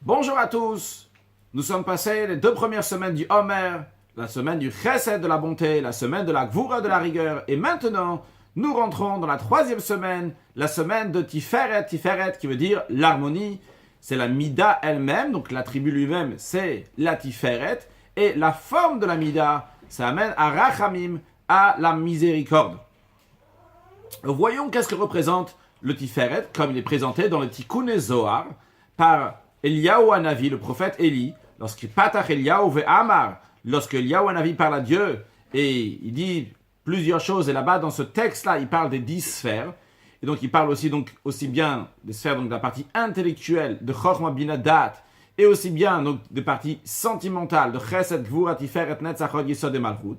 Bonjour à tous. Nous sommes passés les 2 premières semaines du Homer, la semaine du Chesed de la bonté, la semaine de la Gvura de la rigueur, et maintenant, nous rentrons dans la 3e semaine, la semaine de Tiferet, Tiferet qui veut dire l'harmonie. C'est la Mida elle-même, donc l'attribut lui-même, c'est la Tiferet, et la forme de la Mida, ça amène à Rachamim, à la miséricorde. Voyons qu'est-ce que représente le Tiferet, comme il est présenté dans le Tikkun Zohar, par Eliyahu Hanavi, le prophète Élie, lorsqu'il patach Eliyahu ve'amar, lorsque Eliyahu Hanavi parle à Dieu, et il dit plusieurs choses, et là-bas, dans ce texte-là, il parle des 10 sphères, et donc il parle aussi bien des sphères donc, de la partie intellectuelle, de Chochma Bina Dat, et aussi bien donc, des parties sentimentales, de Chesed, Gvura, Tiferet, Netzach, Hod, Yesod et Malchut.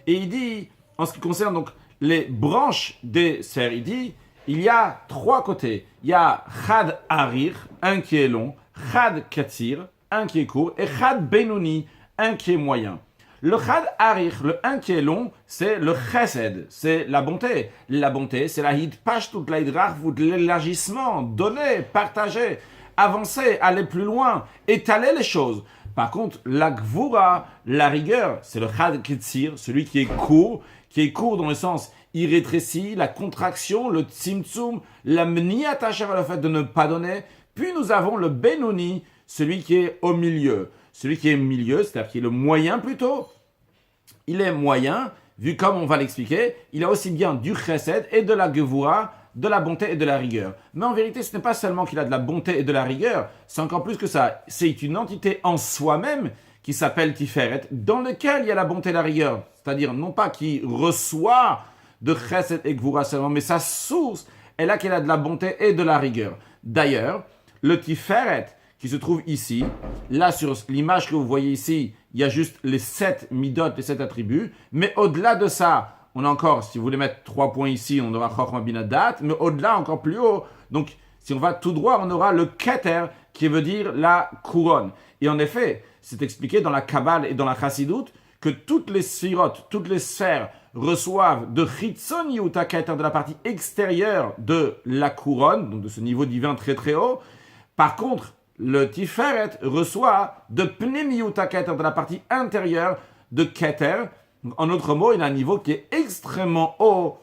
Et il dit, en ce qui concerne donc les branches des sphères, il dit, il y a 3 côtés. Il y a Chad Arir, un qui est long, Chad Katsir, un qui est court, et Chad Benoni, un qui est moyen. Le Chad Arir, le un qui est long, c'est le Chesed, c'est la bonté. La bonté, c'est la Hidpashtut, la Hidrachvut, l'élargissement, donner, partager, avancer, aller plus loin, étaler les choses. Par contre, la Gvura, la rigueur, c'est le Chad Katsir, celui qui est court dans le sens il rétrécit, la contraction, le tzimtzum, la mniata le fait de ne pas donner. Puis nous avons le benoni, celui qui est au milieu. Celui qui est au milieu, c'est-à-dire qui est le moyen plutôt. Il est moyen, vu comme on va l'expliquer, il a aussi bien du chesed et de la gevura, de la bonté et de la rigueur. Mais en vérité, ce n'est pas seulement qu'il a de la bonté et de la rigueur, c'est encore plus que ça. C'est une entité en soi-même qui s'appelle Tiferet, dans lequel il y a la bonté et la rigueur. C'est-à-dire non pas qui reçoit de Chesed et Gvura seulement, mais sa source est là qu'elle a de la bonté et de la rigueur. D'ailleurs, le Tiferet qui se trouve ici, là sur l'image que vous voyez ici, il y a juste les 7 midot, les 7 attributs, mais au-delà de ça, on a encore, si vous voulez mettre 3 points ici, on aura Chochma Bina Dat, mais au-delà, encore plus haut, donc si on va tout droit, on aura le Keter, qui veut dire la couronne. Et en effet, c'est expliqué dans la Kabbale et dans la Chassidut, que toutes les sphirotes, toutes les sphères reçoivent de Chitzon Yuta Keter, de la partie extérieure de la couronne, donc de ce niveau divin très très haut. Par contre, le Tiferet reçoit de Pnim Yuta Keter, de la partie intérieure de Keter. En d'autres mots, il a un niveau qui est extrêmement haut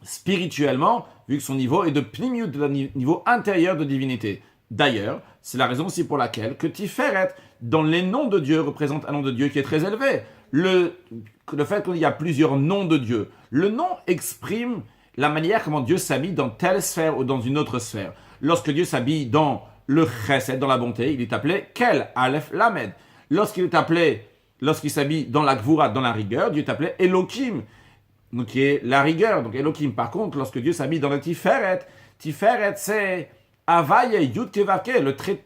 spirituellement, vu que son niveau est de Pnim Yut, de niveau intérieur de divinité. D'ailleurs, c'est la raison aussi pour laquelle que Tiferet, dans les noms de Dieu, représente un nom de Dieu qui est très élevé. Le fait qu'il y a plusieurs noms de Dieu. Le nom exprime la manière comment Dieu s'habille dans telle sphère ou dans une autre sphère. Lorsque Dieu s'habille dans le chesed, dans la bonté, il est appelé Kel, Aleph, Lamed. Lorsqu'il s'habille dans la Gvura, dans la rigueur, Dieu est appelé Elohim, donc qui est la rigueur. Donc Elohim, par contre, lorsque Dieu s'habille dans le Tiferet, Tiferet c'est Avaye Yud Kevavke,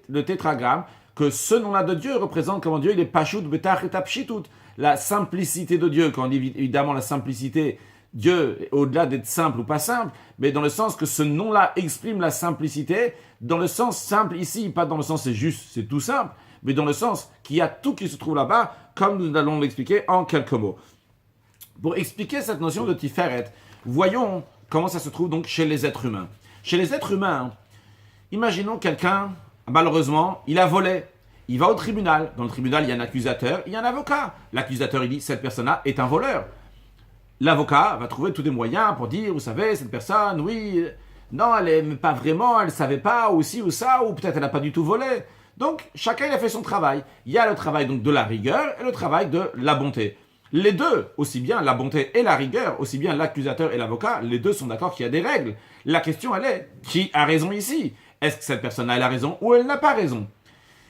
le tétragramme, que ce nom-là de Dieu représente comment Dieu il est Pashut Betach et Tapshitut, la simplicité de Dieu. Quand on dit évidemment la simplicité, Dieu, au-delà d'être simple ou pas simple, mais dans le sens que ce nom-là exprime la simplicité, dans le sens simple ici, pas dans le sens c'est juste, c'est tout simple, mais dans le sens qu'il y a tout qui se trouve là-bas, comme nous allons l'expliquer en quelques mots. Pour expliquer cette notion de Tiferet, voyons comment ça se trouve donc chez les êtres humains. Chez les êtres humains, imaginons quelqu'un, malheureusement, il a volé. Il va au tribunal. Dans le tribunal, il y a un accusateur, il y a un avocat. L'accusateur, il dit, cette personne-là est un voleur. L'avocat va trouver tous les moyens pour dire, vous savez, cette personne, oui, non, elle n'aime pas vraiment, elle ne savait pas, ou ci, ou ça, ou peut-être elle n'a pas du tout volé. Donc, chacun il a fait son travail. Il y a le travail donc, de la rigueur et le travail de la bonté. Les deux, aussi bien la bonté et la rigueur, aussi bien l'accusateur et l'avocat, les deux sont d'accord qu'il y a des règles. La question, elle est, qui a raison ici? Est-ce que cette personne-là a raison ou elle n'a pas raison?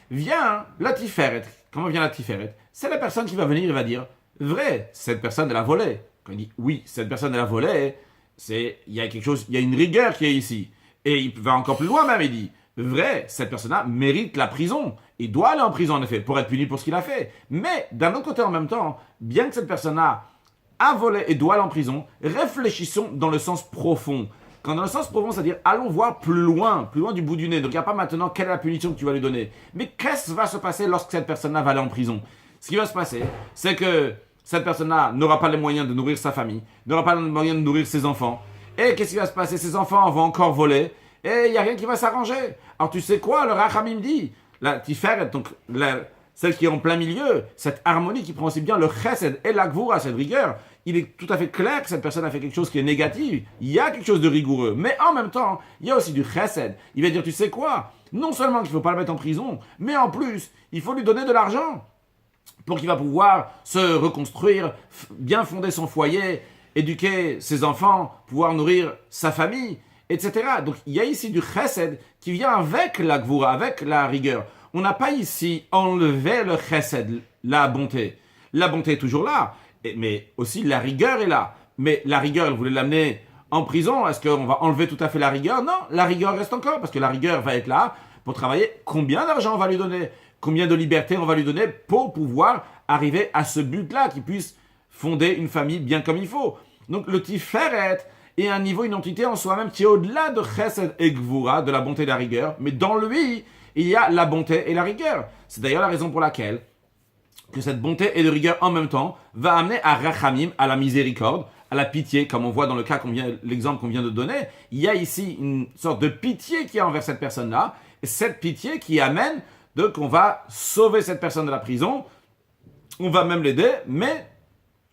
Vient la Tiferet. Comment vient la Tiferet? C'est la personne qui va venir et va dire, vrai, cette personne, elle a volé. Quand il dit, oui, cette personne, elle a volé, il y a quelque chose, il y a une rigueur qui est ici. Et il va encore plus loin même, il dit, vrai, cette personne-là mérite la prison. Il doit aller en prison, en effet, pour être puni pour ce qu'il a fait. Mais, d'un autre côté, en même temps, bien que cette personne-là a volé et doit aller en prison, réfléchissons dans le sens profond. Quand dans le sens profond, c'est-à-dire, allons voir plus loin du bout du nez. Donc, il n'y a pas maintenant quelle est la punition que tu vas lui donner. Mais qu'est-ce qui va se passer lorsque cette personne-là va aller en prison? Ce qui va se passer, c'est que cette personne-là n'aura pas les moyens de nourrir sa famille, n'aura pas les moyens de nourrir ses enfants. Et qu'est-ce qui va se passer? Ses enfants vont encore voler, et il n'y a rien qui va s'arranger. Alors tu sais quoi, le Rachamim dit, la tiferet, donc celle qui est en plein milieu, cette harmonie qui prend aussi bien le chesed et la gvura, cette rigueur, il est tout à fait clair que cette personne a fait quelque chose qui est négatif. Il y a quelque chose de rigoureux. Mais en même temps, il y a aussi du chesed. Il va dire, tu sais quoi? Non seulement qu'il ne faut pas le mettre en prison, mais en plus, il faut lui donner de l'argent pour qu'il va pouvoir se reconstruire, bien fonder son foyer, éduquer ses enfants, pouvoir nourrir sa famille, etc. Donc il y a ici du chesed qui vient avec la gvura, avec la rigueur. On n'a pas ici enlevé le chesed, la bonté. La bonté est toujours là, mais aussi la rigueur est là. Mais la rigueur, vous voulez l'amener en prison? Est-ce qu'on va enlever tout à fait la rigueur? Non, la rigueur reste encore, parce que la rigueur va être là pour travailler. Combien d'argent on va lui donner? Combien de liberté on va lui donner pour pouvoir arriver à ce but-là, qu'il puisse fonder une famille bien comme il faut. Donc le tiferet est un niveau, une entité en soi-même qui est au-delà de chesed et gvura, de la bonté et de la rigueur, mais dans lui, il y a la bonté et la rigueur. C'est d'ailleurs la raison pour laquelle que cette bonté et de rigueur en même temps va amener à rachamim, à la miséricorde, à la pitié, comme on voit dans le cas l'exemple qu'on vient de donner. Il y a ici une sorte de pitié qui est envers cette personne-là, et cette pitié qui amène qu'on va sauver cette personne de la prison, on va même l'aider, mais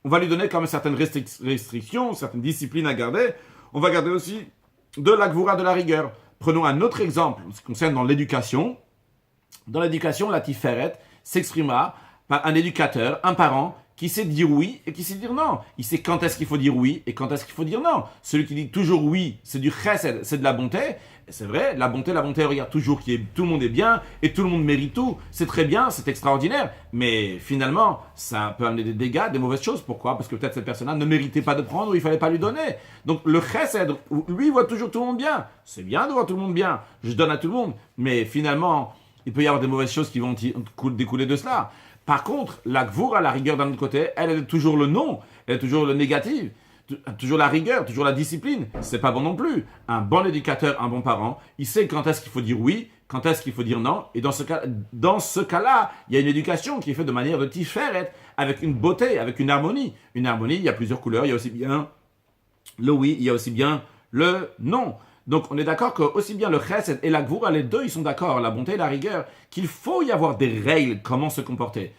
on va lui donner quand même certaines restrictions, certaines disciplines à garder. On va garder aussi de la gvura, de la rigueur. Prenons un autre exemple, ce qui concerne dans l'éducation. Dans l'éducation, la tiferet s'exprimera par un éducateur, un parent, qui sait dire oui et qui sait dire non. Il sait quand est-ce qu'il faut dire oui et quand est-ce qu'il faut dire non. Celui qui dit toujours oui, c'est du chesed, c'est de la bonté. Et c'est vrai, la bonté, regarde toujours tout le monde est bien et tout le monde mérite tout. C'est très bien, c'est extraordinaire. Mais finalement, ça peut amener des dégâts, des mauvaises choses. Pourquoi? Parce que peut-être cette personne-là ne méritait pas de prendre ou il ne fallait pas lui donner. Donc le chesed, lui, voit toujours tout le monde bien. C'est bien de voir tout le monde bien. Je donne à tout le monde. Mais finalement, il peut y avoir des mauvaises choses qui vont découler de cela. Par contre, la gvura, la rigueur d'un autre côté, elle est toujours le non, elle est toujours le négatif, toujours la rigueur, toujours la discipline. C'est pas bon non plus. Un bon éducateur, un bon parent, il sait quand est-ce qu'il faut dire oui, quand est-ce qu'il faut dire non. Et dans ce cas-là, il y a une éducation qui est faite de manière de tiferet, avec une beauté, avec une harmonie. Une harmonie, il y a plusieurs couleurs, il y a aussi bien le oui, il y a aussi bien le non. Donc on est d'accord que aussi bien le chesed et la gvura, les deux, ils sont d'accord, la bonté et la rigueur, qu'il faut y avoir des règles, comment se comporter.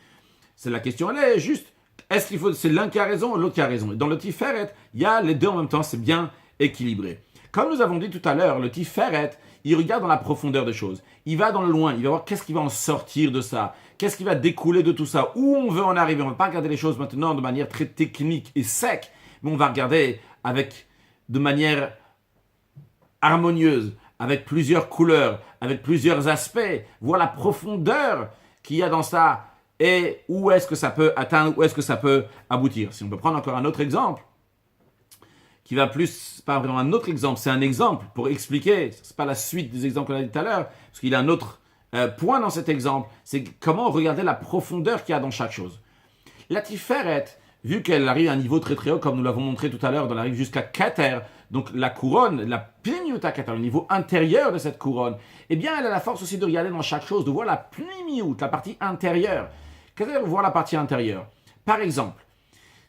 C'est la question, elle est juste, est-ce qu'il faut, c'est l'un qui a raison ou l'autre qui a raison? Et dans le tiferet, il y a les deux en même temps, c'est bien équilibré. Comme nous avons dit tout à l'heure, le tiferet, il regarde dans la profondeur des choses. Il va dans le loin, il va voir qu'est-ce qui va en sortir de ça, qu'est-ce qui va découler de tout ça, où on veut en arriver. On ne va pas regarder les choses maintenant de manière très technique et sec, mais on va regarder de manière harmonieuse, avec plusieurs couleurs, avec plusieurs aspects, voir la profondeur qu'il y a dans ça et où est-ce que ça peut atteindre, où est-ce que ça peut aboutir. Si on peut prendre encore un autre exemple, qui va plus, pas vraiment un autre exemple, c'est un exemple pour expliquer, c'est pas la suite des exemples qu'on a dit tout à l'heure, parce qu'il y a un autre point dans cet exemple, c'est comment regarder la profondeur qu'il y a dans chaque chose. La tiferet, vu qu'elle arrive à un niveau très très haut, comme nous l'avons montré tout à l'heure, elle arrive jusqu'à Keter, donc la couronne, la pnimiut à Keter, le niveau intérieur de cette couronne, eh bien elle a la force aussi de regarder dans chaque chose, de voir la pnimiut, la partie intérieure. Qu'est-ce que ça veut dire voir la partie intérieure? Par exemple,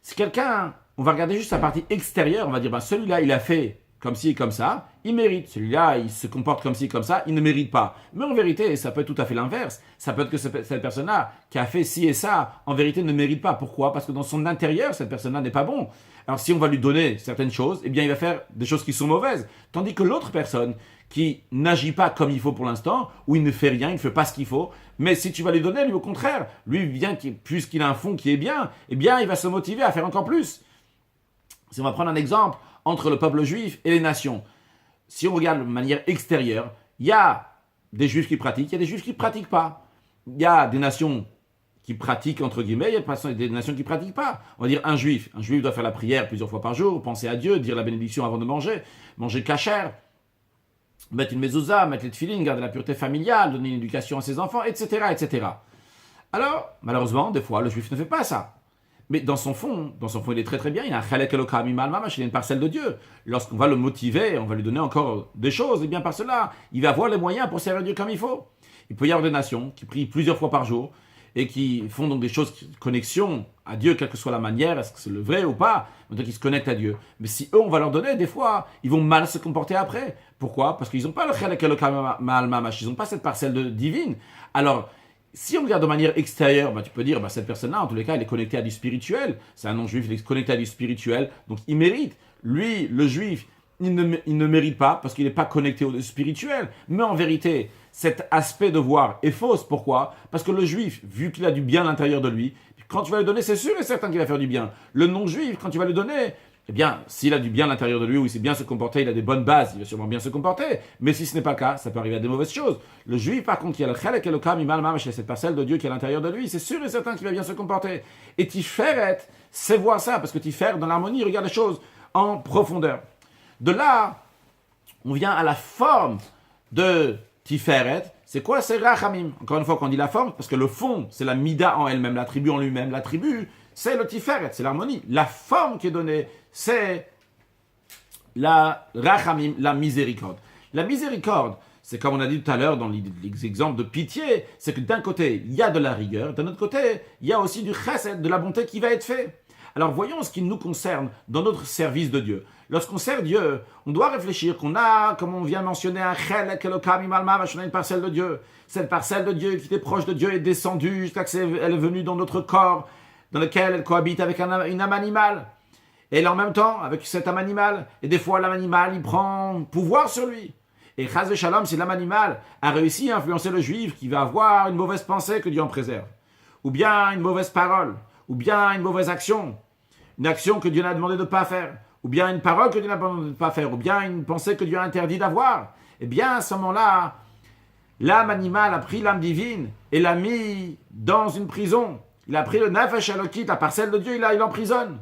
si quelqu'un, on va regarder juste sa partie extérieure, on va dire, ben, celui-là il a fait comme ci et comme ça, il mérite. Celui-là, il se comporte comme ci et comme ça, il ne mérite pas. Mais en vérité, ça peut être tout à fait l'inverse. Ça peut être que cette personne-là qui a fait ci et ça, en vérité, ne mérite pas. Pourquoi? Parce que dans son intérieur, cette personne-là n'est pas bon. Alors si on va lui donner certaines choses, eh bien il va faire des choses qui sont mauvaises. Tandis que l'autre personne qui n'agit pas comme il faut pour l'instant, ou il ne fait rien, il ne fait pas ce qu'il faut, mais si tu vas lui donner, lui au contraire, lui, puisqu'il a un fond qui est bien, eh bien il va se motiver à faire encore plus. Si on va prendre un exemple entre le peuple juif et les nations, si on regarde de manière extérieure, il y a des juifs qui pratiquent, il y a des juifs qui ne pratiquent pas. Il y a des nations qui pratiquent, entre guillemets, il y a des nations qui ne pratiquent pas. On va dire un juif doit faire la prière plusieurs fois par jour, penser à Dieu, dire la bénédiction avant de manger kasher, mettre une mezouza, mettre les tefilines, garder la pureté familiale, donner une éducation à ses enfants, etc., etc. Alors, malheureusement, des fois, le juif ne fait pas ça. Mais dans son fond, il est très très bien. Il a un chalek elokam imal mamash, il a une parcelle de Dieu. Lorsqu'on va le motiver, on va lui donner encore des choses, et bien par cela, il va avoir les moyens pour servir Dieu comme il faut. Il peut y avoir des nations qui prient plusieurs fois par jour, et qui font donc des choses, connexion à Dieu, quelle que soit la manière, est-ce que c'est le vrai ou pas, donc ils se connectent à Dieu. Mais si eux, on va leur donner, des fois, ils vont mal se comporter après. Pourquoi? Parce qu'ils n'ont pas le chelek elokam ma'al mamash, ils n'ont pas cette parcelle divine. Alors, si on regarde de manière extérieure, tu peux dire, cette personne-là, en tous les cas, elle est connectée à du spirituel. C'est un non-juif, il est connecté à du spirituel, donc il mérite. Lui, le juif, il ne mérite pas parce qu'il n'est pas connecté au spirituel. Mais en vérité, cet aspect de voir est fausse. Pourquoi? Parce que le juif, vu qu'il a du bien à l'intérieur de lui, quand tu vas lui donner, c'est sûr et certain qu'il va faire du bien. Le non-juif, quand tu vas lui donner, eh bien, s'il a du bien à l'intérieur de lui, ou il sait bien se comporter, il a des bonnes bases, il va sûrement bien se comporter. Mais si ce n'est pas le cas, ça peut arriver à des mauvaises choses. Le juif, par contre, qui a le chelek elokam imal mamash, cette parcelle de Dieu qui est à l'intérieur de lui, c'est sûr et certain qu'il va bien se comporter. Et Tiferet, c'est voir ça, parce que Tiferet, dans l'harmonie, regarde les choses en profondeur. De là, on vient à la forme de Tiferet. C'est quoi? C'est Rachamim. Encore une fois, quand on dit la forme, parce que le fond, c'est la Mida en elle-même, l'attribut en lui-même. L'attribut, c'est le Tiferet, c'est l'harmonie. La forme qui est donnée, c'est la Rachamim, la miséricorde. La miséricorde, c'est comme on a dit tout à l'heure dans les exemples de pitié, c'est que d'un côté, il y a de la rigueur, d'un autre côté, il y a aussi du chesed, de la bonté qui va être fait. Alors voyons ce qui nous concerne dans notre service de Dieu. Lorsqu'on sert Dieu, on doit réfléchir qu'on a, comme on vient de mentionner, un chelek elokam imal mamash, on a une parcelle de Dieu. Cette parcelle de Dieu qui était proche de Dieu est descendue jusqu'à ce qu'elle est venue dans notre corps, dans lequel elle cohabite avec une âme animale. Et là, en même temps, avec cette âme animale, et des fois l'âme animale, il prend pouvoir sur lui. Et chas v'shalom, si l'âme animale a réussi à influencer le juif qui va avoir une mauvaise pensée, que Dieu en préserve, ou bien une mauvaise parole, ou bien une mauvaise action, une action que Dieu n'a demandé de ne pas faire, ou bien une parole que Dieu n'a demandé de ne pas faire, ou bien une pensée que Dieu a interdit d'avoir, eh bien, à ce moment-là, l'âme animale a pris l'âme divine et l'a mis dans une prison. Il a pris le nefesh elokit, la parcelle de Dieu, il l'emprisonne.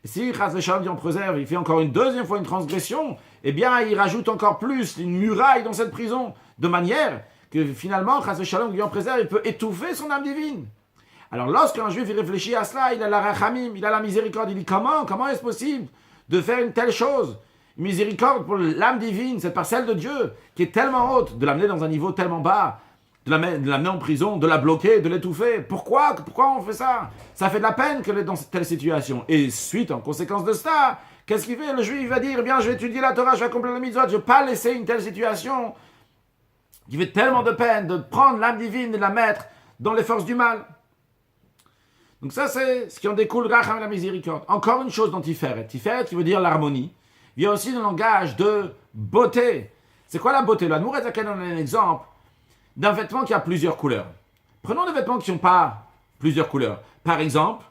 Et si chas v'shalom, Dieu en préserve, il fait encore une deuxième fois une transgression, eh bien, il rajoute encore plus une muraille dans cette prison, de manière que finalement, chas v'shalom, Dieu en préserve, il peut étouffer son âme divine. Alors, lorsqu'un juif il réfléchit à cela, il a la rachamim, il a la miséricorde, il dit comment est-ce possible de faire une telle chose? Une miséricorde pour l'âme divine, cette parcelle de Dieu, qui est tellement haute, de l'amener dans un niveau tellement bas, de l'amener en prison, de la bloquer, de l'étouffer. Pourquoi on fait ça? Ça fait de la peine qu'elle est dans telle situation. Et suite, en conséquence de cela, qu'est-ce qu'il fait? Le juif va dire, eh bien, je vais étudier la Torah, je vais accomplir le mitzvot, je ne vais pas laisser une telle situation qui fait tellement de peine de prendre l'âme divine et de la mettre dans les forces du mal. Donc ça, c'est ce qui en découle, Racham, la miséricorde. Encore une chose dans Tiferet. Tiferet, qui veut dire l'harmonie, vient aussi d'un langage de beauté. C'est quoi la beauté? L'Admour Zaken, on a un exemple d'un vêtement qui a plusieurs couleurs. Prenons des vêtements qui n'ont pas plusieurs couleurs. Par exemple,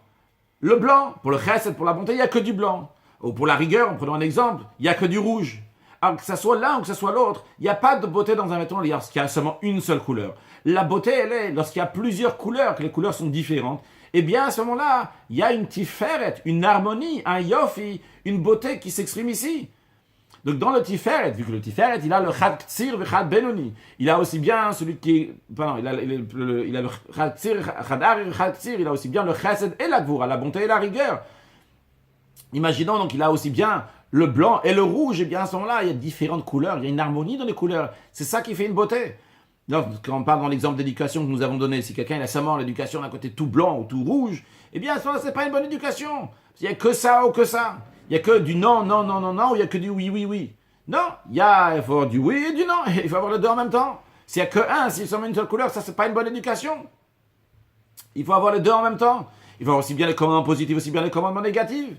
le blanc. Pour le chesed, pour la bonté, il n'y a que du blanc. Ou pour la rigueur, en prenant un exemple, il n'y a que du rouge. Alors que ce soit l'un ou que ce soit l'autre, il n'y a pas de beauté dans un vêtement lorsqu'il y a seulement une seule couleur. La beauté, elle est lorsqu'il y a plusieurs couleurs, que les couleurs sont différentes. Eh bien, à ce moment-là, il y a une tiferet, une harmonie, un yofi, une beauté qui s'exprime ici. Donc, dans le tiferet, vu que le tiferet, il a le chad ktsir ve chad benoni. Il a aussi bien celui qui pardon, il a le chad ktsir, chad ar et chad ktsir. Il a aussi bien le chesed et la gvura, la bonté et la rigueur. Imaginons donc, il a aussi bien le blanc et le rouge. Et bien, à ce moment-là, il y a différentes couleurs. Il y a une harmonie dans les couleurs. C'est ça qui fait une beauté. Donc, quand on parle dans l'exemple d'éducation que nous avons donné, si quelqu'un a seulement l'éducation d'un côté tout blanc ou tout rouge, eh bien, à ce moment-là, c'est pas une bonne éducation. Il n'y a que ça ou que ça. Il n'y a que du non, non, non, non, non, ou il n'y a que du oui, oui, oui. Non, il faut avoir du oui et du non. Il faut avoir les deux en même temps. S'il n'y a que un, s'il y a seulement une seule couleur, ça, c'est pas une bonne éducation. Il faut avoir les deux en même temps. Il faut avoir aussi bien les commandements positifs, aussi bien les commandements négatifs.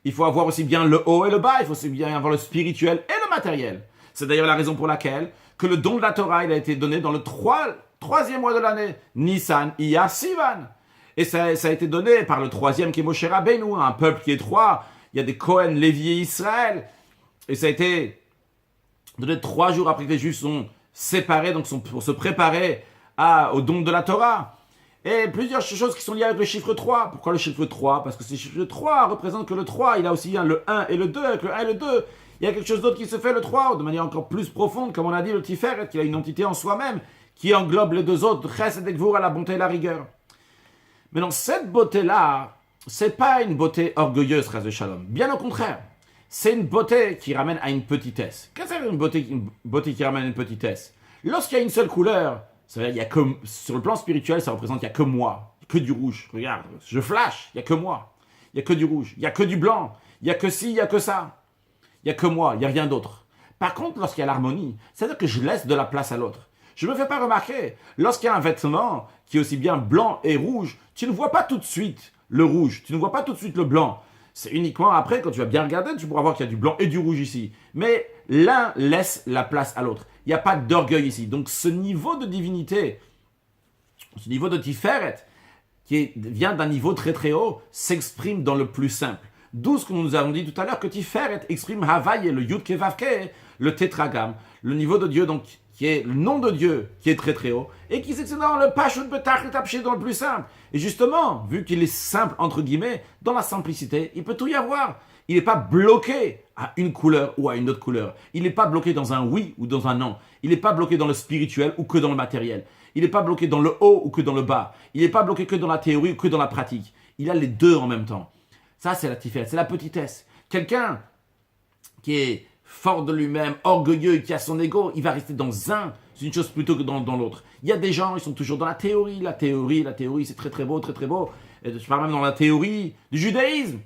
Il faut avoir aussi bien le haut et le bas. Il faut aussi bien avoir le spirituel et le matériel. C'est d'ailleurs la raison pour laquelle que le don de la Torah, il a été donné dans le troisième mois de l'année, Nissan, Iyar, Sivan. Et ça a été donné par le troisième qui est Moshe Rabbeinu, un peuple qui est trois. Il y a des Cohen, Lévi et Israël. Et ça a été donné 3 jours après que les Juifs sont séparés, donc pour se préparer au don de la Torah. Et plusieurs choses qui sont liées avec le chiffre 3. Pourquoi le chiffre 3? Parce que ce chiffre 3 représente que le 3, il a aussi le 1 et le 2. Avec le 1 et le 2, il y a quelque chose d'autre qui se fait, le 3, de manière encore plus profonde, comme on a dit, le Tiferet, qui a une entité en soi-même, qui englobe les deux autres, Chesed et Gvura, la bonté et la rigueur. Mais dans cette beauté-là, c'est pas une beauté orgueilleuse, Chas v'shalom. Bien au contraire, c'est une beauté qui ramène à une petitesse. Qu'est-ce que c'est une beauté qui ramène à une petitesse? Lorsqu'il y a une seule couleur, ça veut dire, il y a que, sur le plan spirituel, ça représente qu'il n'y a que moi. que du rouge. Regarde, je flash, il n'y a que moi. Il n'y a que du rouge, il n'y a que du blanc, il n'y a que ci, il n'y a que ça. Il n'y a que moi, il n'y a rien d'autre. Par contre, lorsqu'il y a l'harmonie, c'est-à-dire que je laisse de la place à l'autre. Je ne me fais pas remarquer. Lorsqu'il y a un vêtement qui est aussi bien blanc et rouge, tu ne vois pas tout de suite le rouge, tu ne vois pas tout de suite le blanc. C'est uniquement après, quand tu vas bien regarder, tu pourras voir qu'il y a du blanc et du rouge ici. Mais l'un laisse la place à l'autre. Il n'y a pas d'orgueil ici. Donc ce niveau de divinité, ce niveau de Tiferet, vient d'un niveau très très haut, s'exprime dans le plus simple. D'où ce que nous avons dit tout à l'heure, que Tiferet exprime Havaye, le Yud Kevavke, le tétragramme, le niveau de Dieu, donc qui est le nom de Dieu, qui est très très haut, et qui s'exprime dans le Pashut Betach et Tapché, dans le plus simple. Et justement, vu qu'il est simple, entre guillemets, dans la simplicité, il peut tout y avoir. Il n'est pas bloqué à une couleur ou à une autre couleur. Il n'est pas bloqué dans un oui ou dans un non. Il n'est pas bloqué dans le spirituel ou que dans le matériel. Il n'est pas bloqué dans le haut ou que dans le bas. Il n'est pas bloqué que dans la théorie ou que dans la pratique. Il a les deux en même temps. Ça, c'est la tiferet, c'est la petitesse. Quelqu'un qui est fort de lui-même, orgueilleux, qui a son ego, il va rester dans une chose plutôt que dans l'autre. Il y a des gens, ils sont toujours dans la théorie, c'est très très beau, très très beau. Et je parle même dans la théorie du judaïsme,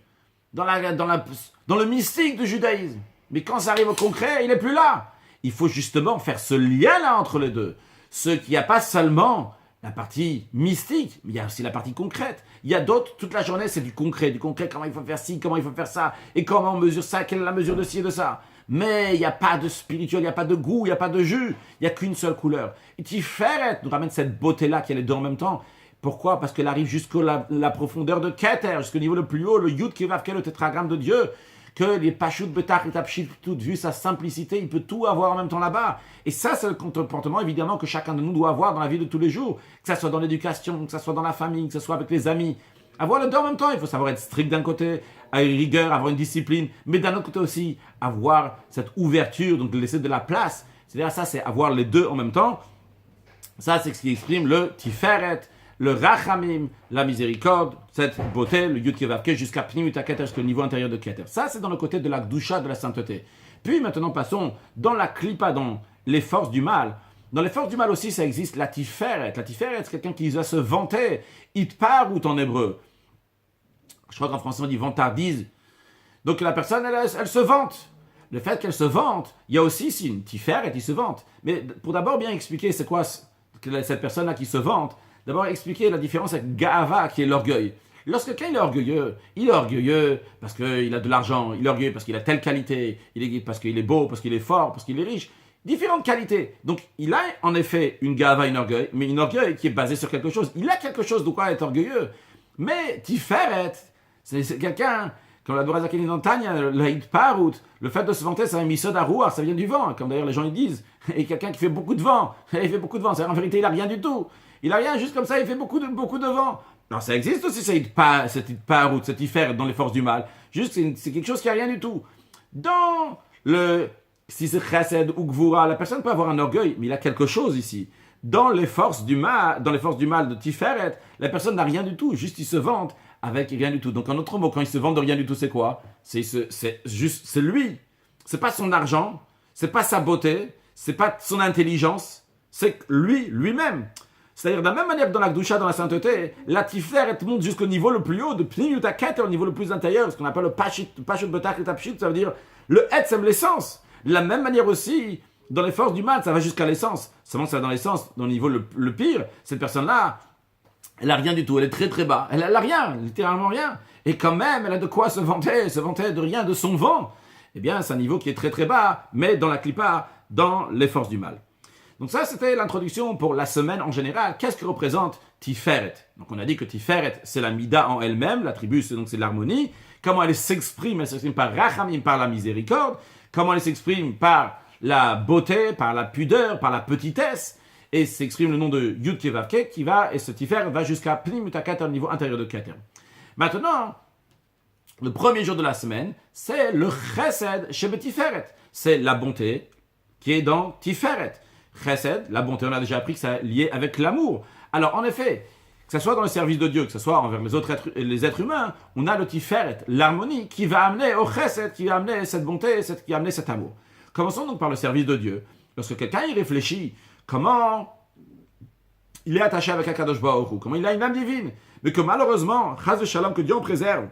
dans le mystique du judaïsme. Mais quand ça arrive au concret, il n'est plus là. Il faut justement faire ce lien-là entre les deux. Ce qu'il n'y a pas seulement la partie mystique, mais il y a aussi la partie concrète. Il y a d'autres, toute la journée, c'est du concret, comment il faut faire ci, comment il faut faire ça, et comment on mesure ça, quelle est la mesure de ci et de ça. Mais il n'y a pas de spirituel, il n'y a pas de goût, il n'y a pas de jus, il n'y a qu'une seule couleur. Et Tiferet nous ramène cette beauté-là qui est les deux en même temps. Pourquoi? Parce qu'elle arrive jusqu'à la profondeur de Keter, jusqu'au niveau le plus haut, le Yud Kevavke, le tétragramme de Dieu, que les Pashut Betach et Tapshit, tout, vu sa simplicité, il peut tout avoir en même temps là-bas. Et ça, c'est le comportement, évidemment, que chacun de nous doit avoir dans la vie de tous les jours, que ce soit dans l'éducation, que ce soit dans la famille, que ce soit avec les amis. Avoir les deux en même temps, il faut savoir être strict d'un côté, avoir une rigueur, avoir une discipline, mais d'un autre côté aussi, avoir cette ouverture, donc laisser de la place. C'est-à-dire ça, c'est avoir les deux en même temps. Ça, c'est ce qui exprime le Tiferet, le Rachamim, la miséricorde, cette beauté, le Yud Kevavke, jusqu'à Pnimut HaKeter, jusqu'au niveau intérieur de Keter. Ça, c'est dans le côté de la Gdusha, de la sainteté. Puis maintenant, passons dans la Klippa, dans les forces du mal. Dans les forces du mal aussi, ça existe la Tiferet. La Tiferet, c'est quelqu'un qui va se vanter. Itparut en hébreu. Je crois qu'en français, on dit vantardise. Donc la personne, elle se vante. Le fait qu'elle se vante, il y a aussi ici une Tiferet qui se vante. Mais pour d'abord bien expliquer c'est quoi cette personne-là qui se vante, d'abord expliquer la différence avec Gaava, qui est l'orgueil. Lorsque quelqu'un il est orgueilleux parce qu'il a de l'argent, il est orgueilleux parce qu'il a telle qualité, parce qu'il est beau, parce qu'il est fort, parce qu'il est riche. Différentes qualités. Donc, il a en effet une Gaava, une orgueil, mais une orgueil qui est basée sur quelque chose. Il a quelque chose de quoi être orgueilleux. Mais Tiferet, c'est quelqu'un, comme la Dorazakini dit dans Tanya, le fait de se vanter, c'est un misod arouar, ça vient du vent, comme d'ailleurs les gens ils disent. Et quelqu'un qui fait beaucoup de vent, il fait beaucoup de vent. C'est en vérité, il n'a rien du tout. Il n'a rien, juste comme ça, il fait beaucoup de vent. Alors, ça existe aussi, cette Itparut, cette Tiferet dans les forces du mal. Juste, c'est quelque chose qui n'a rien du tout. Si c'est chesed ou gvura, la personne peut avoir un orgueil, mais il a quelque chose ici. Dans les forces du mal de Tiferet, la personne n'a rien du tout, juste il se vante avec rien du tout. Donc en autre mot, quand il se vante de rien du tout, c'est quoi? C'est lui. C'est pas son argent, c'est pas sa beauté, c'est pas son intelligence, c'est lui-même. C'est-à-dire de la même manière que dans la Gdusha, dans la sainteté, la Tiferet monte jusqu'au niveau le plus haut, de Pnimut HaKeter, au niveau le plus intérieur, ce qu'on appelle le Pashut Betach et Tapshit, ça veut dire le Etzem, l'essence. De la même manière aussi, dans les forces du mal, ça va jusqu'à l'essence. Seulement, ça va dans l'essence, dans le niveau le pire. Cette personne-là, elle n'a rien du tout. Elle est très très bas. Elle n'a rien, littéralement rien. Et quand même, elle a de quoi se vanter de rien, de son vent. Eh bien, c'est un niveau qui est très très bas, mais dans la Klippa, dans les forces du mal. Donc ça, c'était l'introduction pour la semaine en général. Qu'est-ce que représente Tiferet? Donc on a dit que Tiferet, c'est la Mida en elle-même. L'attribut, c'est l'harmonie. Comment elle s'exprime par Rachamim, par la miséricorde. Comment elle s'exprime par la beauté, par la pudeur, par la petitesse, et s'exprime le nom de Yud Kevavke qui va, et ce Tiferet va jusqu'à Pnimut HaKeter, au niveau intérieur de Keter. Maintenant, le premier jour de la semaine, c'est le Chesed chez Tiferet. C'est la bonté qui est dans Tiferet. Chesed, la bonté, on a déjà appris que ça est lié avec l'amour. Alors, en effet, que ce soit dans le service de Dieu, que ce soit envers les êtres humains, on a le Tiferet, l'harmonie, qui va amener au Chesed, qui va amener cette bonté, qui va amener cet amour. Commençons donc par le service de Dieu. Lorsque quelqu'un y réfléchit, comment il est attaché avec Akadosh Baruch Hu, comment il a une âme divine, mais que malheureusement, Chas v'Shalom, que Dieu en préserve,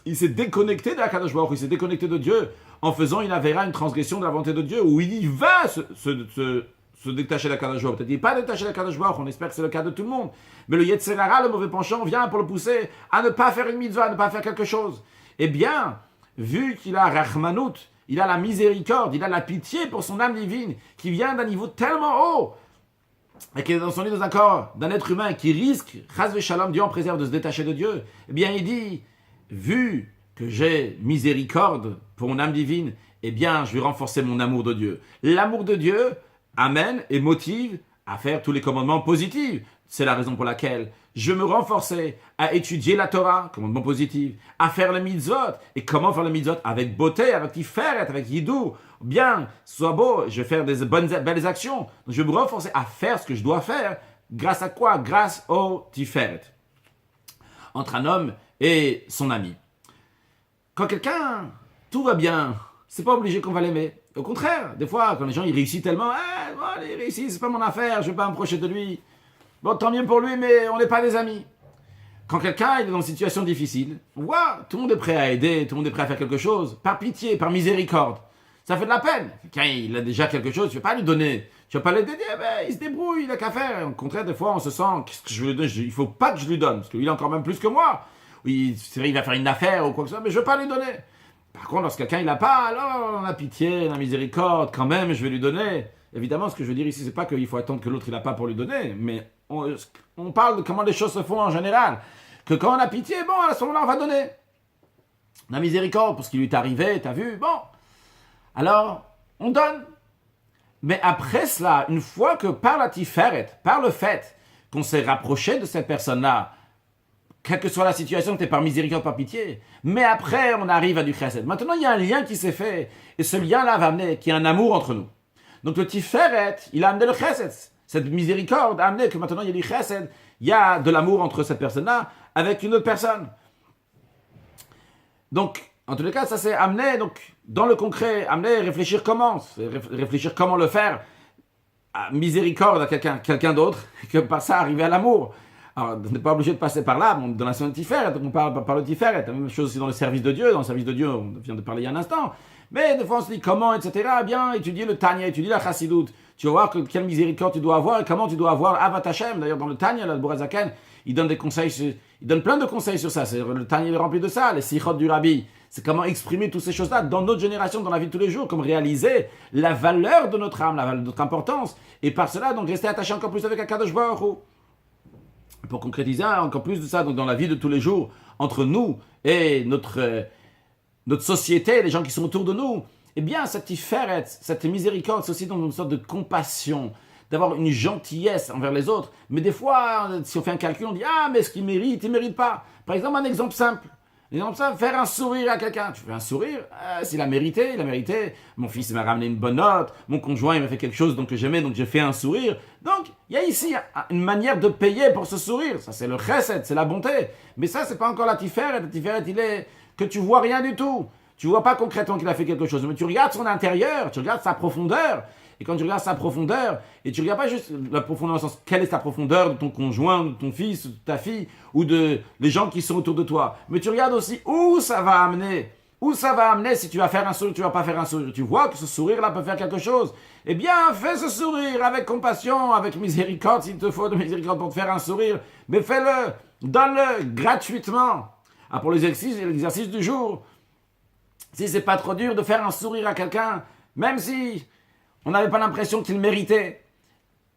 il s'est déconnecté de Akadosh Baruch Hu, il s'est déconnecté de Dieu en faisant une avéra, une transgression de la volonté de Dieu, où il va se détacher d'Akadosh Baruch Hu. Peut-être qu'il n'est pas détaché d'Akadosh Baruch Hu, on espère que c'est le cas de tout le monde. Mais le Yetzer Hara, le mauvais penchant, vient pour le pousser à ne pas faire une mitzvah, à ne pas faire quelque chose. Eh bien, vu qu'il a Rachmanout, il a la miséricorde, il a la pitié pour son âme divine, qui vient d'un niveau tellement haut, et qui est dans son lit dans un corps d'un être humain qui risque, Chas v'Shalom, Dieu en préserve, de se détacher de Dieu, eh bien il dit, vu que j'ai miséricorde pour mon âme divine, eh bien je vais renforcer mon amour de Dieu. L'amour de Dieu amène et motive à faire tous les commandements positifs. C'est la raison pour laquelle je vais me renforcer à étudier la Torah, commandement positif, à faire le mitzvot. Et comment faire le mitzvot? Avec beauté, avec tiferet, avec yidou. Bien, soit beau, je vais faire des belles actions. Donc je vais me renforcer à faire ce que je dois faire. Grâce à quoi? Grâce au tiferet. Entre un homme et son ami. Quand quelqu'un, tout va bien, c'est pas obligé qu'on va l'aimer. Au contraire, des fois, quand les gens ils réussissent tellement, il réussit, c'est pas mon affaire, je vais pas m'approcher de lui. Bon, tant mieux pour lui, mais on n'est pas des amis. Quand quelqu'un est dans une situation difficile, on voit, tout le monde est prêt à aider, tout le monde est prêt à faire quelque chose, par pitié, par miséricorde. Ça fait de la peine. Quand il a déjà quelque chose, tu ne vas pas lui donner. Tu ne vas pas l'aider, il se débrouille, il n'a qu'à faire. Au contraire, des fois, on se sent, qu'est-ce que je vais lui donner? Il ne faut pas que je lui donne, parce qu'il a encore même plus que moi. Oui, c'est vrai, il va faire une affaire ou quoi que ce soit, mais je ne veux pas lui donner. Par contre, lorsque quelqu'un il n'a pas, alors on a pitié, on a miséricorde, quand même, je vais lui donner. Évidemment, ce que je veux dire ici, c'est pas qu'il faut attendre que l'autre il n'a pas pour lui donner, mais on parle de comment les choses se font en général. Que quand on a pitié, bon, à ce moment-là, on va donner. On a miséricorde pour ce qui lui est arrivé, t'as vu, bon. Alors, on donne. Mais après cela, une fois que par la tiferet, par le fait qu'on s'est rapproché de cette personne-là, quelle que soit la situation, t'es par miséricorde, par pitié. Mais après, on arrive à du chesed. Maintenant, il y a un lien qui s'est fait. Et ce lien-là va amener qu'il y a un amour entre nous. Donc le tiferet, il a amené le chesed. Cette miséricorde a amené que maintenant, il y a du chesed. Il y a de l'amour entre cette personne-là avec une autre personne. Donc, en tous les cas, ça s'est amené, donc, dans le concret, amener, réfléchir comment le faire. À miséricorde à quelqu'un d'autre, que par ça, arriver à l'amour. Alors, on n'est pas obligé de passer par là, dans la notion de Tiferet, on parle par le Tiferet, la même chose aussi dans le service de Dieu, on vient de parler il y a un instant, mais des fois on se dit comment, etc., bien étudier le Tanya, étudier la Chassidut, tu vas voir quelle miséricorde tu dois avoir et comment tu dois avoir Avat Hashem. D'ailleurs dans le Tanya, le Borazaken, il donne des conseils, il donne plein de conseils sur ça, le Tanya est rempli de ça, les Sichot du Rabbi, c'est comment exprimer toutes ces choses-là dans notre génération, dans la vie de tous les jours, comme réaliser la valeur de notre âme, de notre importance, et par cela donc rester attaché encore plus avec Akadosh Baruch Hu. Pour concrétiser encore plus de ça, donc dans la vie de tous les jours, entre nous et notre société, les gens qui sont autour de nous, eh bien, cette tiferet, cette miséricorde, c'est aussi dans une sorte de compassion, d'avoir une gentillesse envers les autres. Mais des fois, si on fait un calcul, on dit « Ah, mais est-ce qu'il mérite? Il ne mérite pas. » Par exemple, un exemple simple. Faire un sourire à quelqu'un. Tu fais un sourire, s'il a mérité, il a mérité. Mon fils m'a ramené une bonne note, mon conjoint il m'a fait quelque chose donc que j'aimais, donc j'ai fait un sourire. Donc, il y a ici une manière de payer pour ce sourire. Ça, c'est le chesed, c'est la bonté. Mais ça, c'est pas encore la tiferet. La tiferet, il est que tu vois rien du tout. Tu vois pas concrètement qu'il a fait quelque chose, mais tu regardes son intérieur, tu regardes sa profondeur. Et quand tu regardes sa profondeur, et tu regardes pas juste la profondeur dans le sens, quelle est ta profondeur de ton conjoint, de ton fils, de ta fille, ou de les gens qui sont autour de toi, mais tu regardes aussi où ça va amener. Où ça va amener si tu vas faire un sourire, tu vas pas faire un sourire. Tu vois que ce sourire-là peut faire quelque chose. Eh bien, fais ce sourire avec compassion, avec miséricorde, s'il te faut de miséricorde pour te faire un sourire. Mais fais-le, donne-le gratuitement. Ah, pour l'exercice du jour, si c'est pas trop dur de faire un sourire à quelqu'un, même si on n'avait pas l'impression qu'il méritait.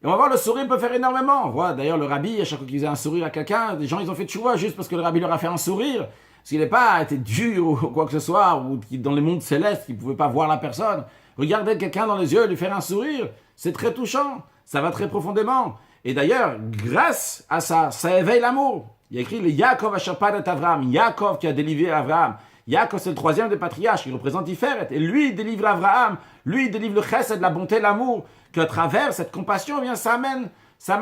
Et on va voir, le sourire peut faire énormément. On voit d'ailleurs le rabbi, à chaque fois qu'il faisait un sourire à quelqu'un, des gens ils ont fait tchouva juste parce que le rabbi leur a fait un sourire, parce qu'il n'est pas été dur ou quoi que ce soit, ou dans les mondes célestes, il ne pouvait pas voir la personne. Regarder quelqu'un dans les yeux et lui faire un sourire, c'est très touchant, ça va très profondément. Et d'ailleurs, grâce à ça, ça éveille l'amour. Il y a écrit le Yaakov Asherpad et Avram, Yaakov qui a délivré Abraham. Yaakov, c'est le troisième des patriarches, qui représente Tiferet. Et lui, il délivre Abraham. Lui, il délivre le chesed, la bonté, l'amour. Qu'à travers cette compassion, eh bien, ça amène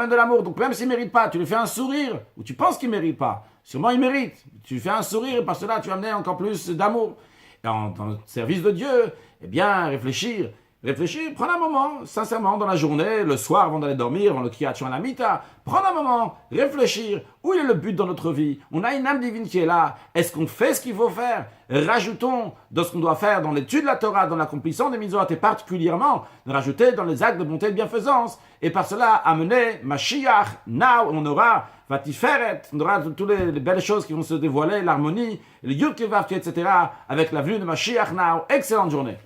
de l'amour. Donc même s'il ne mérite pas, tu lui fais un sourire, ou tu penses qu'il ne mérite pas. Sûrement, il mérite. Tu lui fais un sourire, et par cela, tu vas amener encore plus d'amour. Et dans le service de Dieu, eh bien, réfléchir réfléchir, prendre un moment, sincèrement, dans la journée, le soir, avant d'aller dormir, avant le Kriyat Shema Lamita, prendre un moment, réfléchir, où est le but dans notre vie? On a une âme divine qui est là. Est-ce qu'on fait ce qu'il faut faire? Rajoutons dans ce qu'on doit faire dans l'étude de la Torah, dans l'accomplissement des mitzvot, et particulièrement de rajouter dans les actes de bonté et de bienfaisance, et par cela amener Mashiach, now, on aura Vatiferet, on aura toutes les belles choses qui vont se dévoiler, l'harmonie, le Yud Kev Vav, etc., avec la venue de Mashiach now. Excellente journée.